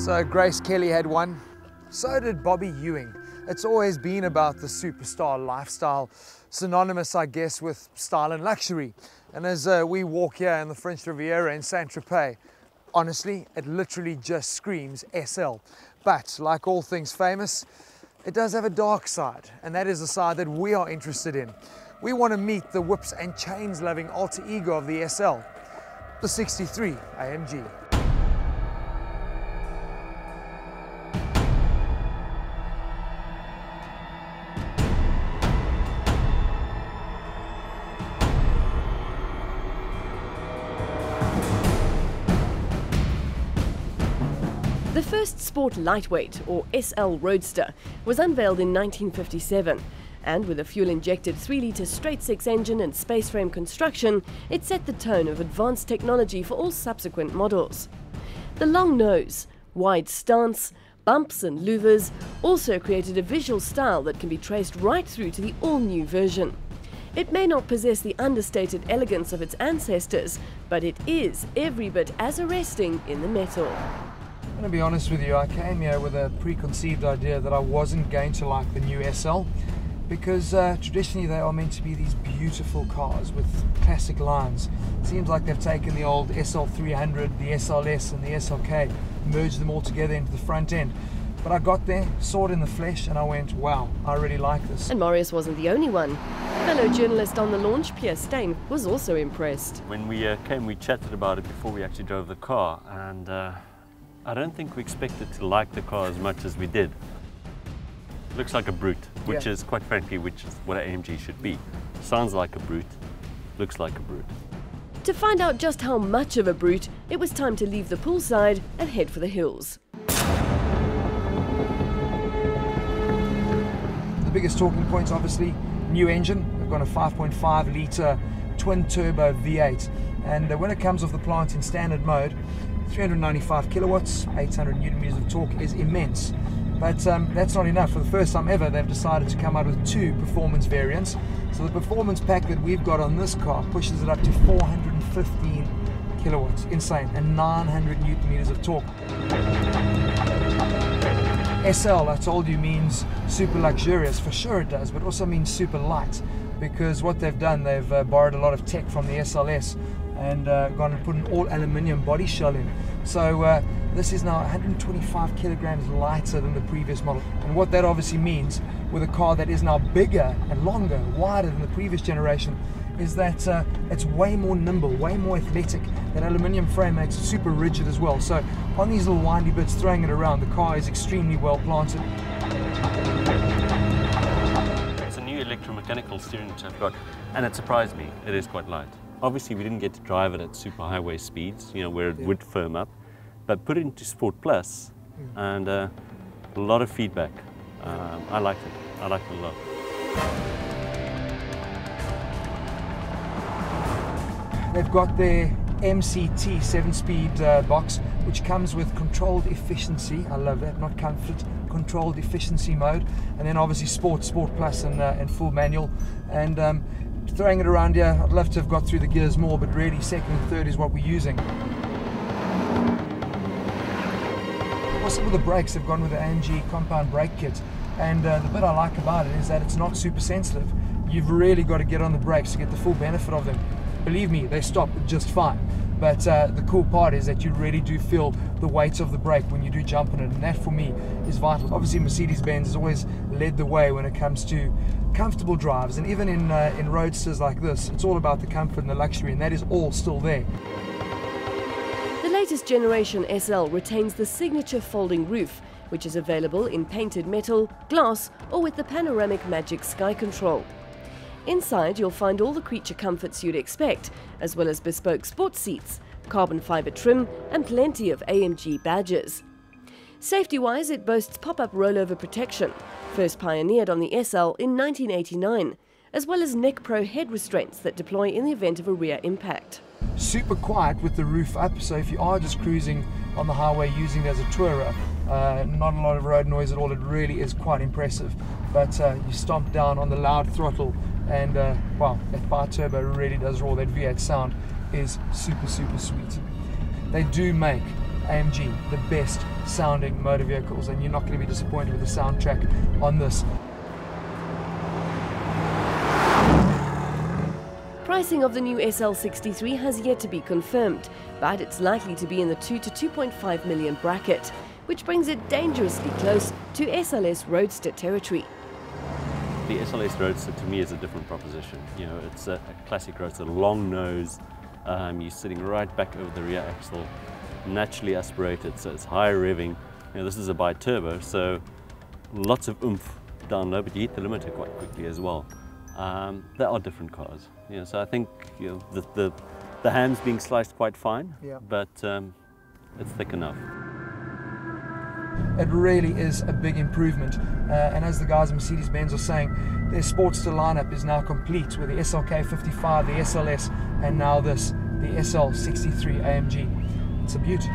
So Grace Kelly had one, so did Bobby Ewing. It's always been about the superstar lifestyle, synonymous, I guess, with style and luxury. And as we walk here in the French Riviera in Saint-Tropez, honestly, it literally just screams SL. But like all things famous, it does have a dark side, and that is the side that we are interested in. We want to meet the whips and chains loving alter ego of the SL, the 63 AMG. The first sport lightweight, or SL Roadster, was unveiled in 1957, and with a fuel-injected 3-litre straight-six engine and space frame construction, it set the tone of advanced technology for all subsequent models. The long nose, wide stance, bumps and louvers also created a visual style that can be traced right through to the all-new version. It may not possess the understated elegance of its ancestors, but it is every bit as arresting in the metal. I'm going to be honest with you, I came here with a preconceived idea that I wasn't going to like the new SL because traditionally they are meant to be these beautiful cars with classic lines. It seems like they've taken the old SL300, the SLS and the SLK, merged them all together into the front end. But I got there, saw it in the flesh, and I went, wow, I really like this. And Marius wasn't the only one. Fellow journalist on the launch, Pierre Steyn, was also impressed. When we came, we chatted about it before we actually drove the car, and I don't think we expected to like the car as much as we did. Looks like a brute, which is, quite frankly, which is what an AMG should be. Sounds like a brute, looks like a brute. To find out just how much of a brute, it was time to leave the poolside and head for the hills. The biggest talking points, obviously, new engine. We've got a 5.5 litre twin turbo V8, and when it comes off the plant in standard mode, 395 kilowatts, 800 newton meters of torque is immense. But that's not enough. For the first time ever, they've decided to come out with two performance variants. So the performance pack that we've got on this car pushes it up to 415 kilowatts, insane, and 900 newton meters of torque. SL, I told you, means super luxurious. For sure it does, but also means super light, because what they've done, they've borrowed a lot of tech from the SLS and gone and put an all aluminium body shell in. So this is now 125 kilograms lighter than the previous model. And what that obviously means with a car that is now bigger and longer, wider than the previous generation, is that it's way more nimble, way more athletic. That aluminium frame makes it super rigid as well. So on these little windy bits, throwing it around, the car is extremely well planted. It's a new electromechanical steering which I've got, and it surprised me. It is quite light. Obviously, we didn't get to drive it at super highway speeds, you know, where it would firm up, but put it into Sport Plus, and a lot of feedback. I liked it. I liked it a lot. They've got their MCT 7-speed box, which comes with controlled efficiency. I love that, not comfort, controlled efficiency mode, and then obviously Sport Plus and full manual. And throwing it around here, I'd love to have got through the gears more, but really second and third is what we're using. Also with the brakes, they've gone with the AMG compound brake kit, and the bit I like about it is that it's not super sensitive. You've really got to get on the brakes to get the full benefit of them. Believe me, they stop just fine, but the cool part is that you really do feel the weight of the brake when you do jump on it, and that for me is vital. Obviously Mercedes-Benz has always led the way when it comes to comfortable drives, and even in roadsters like this, it's all about the comfort and the luxury, and that is all still there. The latest generation SL retains the signature folding roof, which is available in painted metal, glass, or with the panoramic Magic Sky Control. Inside you'll find all the creature comforts you'd expect, as well as bespoke sports seats, carbon fibre trim and plenty of AMG badges. Safety-wise, it boasts pop-up rollover protection, first pioneered on the SL in 1989, as well as Neck Pro head restraints that deploy in the event of a rear impact. Super quiet with the roof up, so if you are just cruising on the highway using it as a tourer, not a lot of road noise at all. It really is quite impressive. But you stomp down on the loud throttle, and wow, that bi-turbo really does roar. That V8 sound is super, super sweet. They do make AMG, the best sounding motor vehicles, and you're not going to be disappointed with the soundtrack on this. Pricing of the new SL63 has yet to be confirmed, but it's likely to be in the 2 to 2.5 million bracket, which brings it dangerously close to SLS Roadster territory. The SLS Roadster to me is a different proposition. You know, it's a classic roadster, long nose, you're sitting right back over the rear axle, naturally aspirated, so it's high revving. You know, this is a bi-turbo, so lots of oomph down low, but you hit the limiter quite quickly as well. There are different cars, you know, so I think, you know, the ham's being sliced quite fine, yeah, but it's thick enough. It really is a big improvement, and as the guys at Mercedes-Benz are saying, their Sportster lineup is now complete with the SLK55, the SLS, and now this, the SL63 AMG. It's a beauty.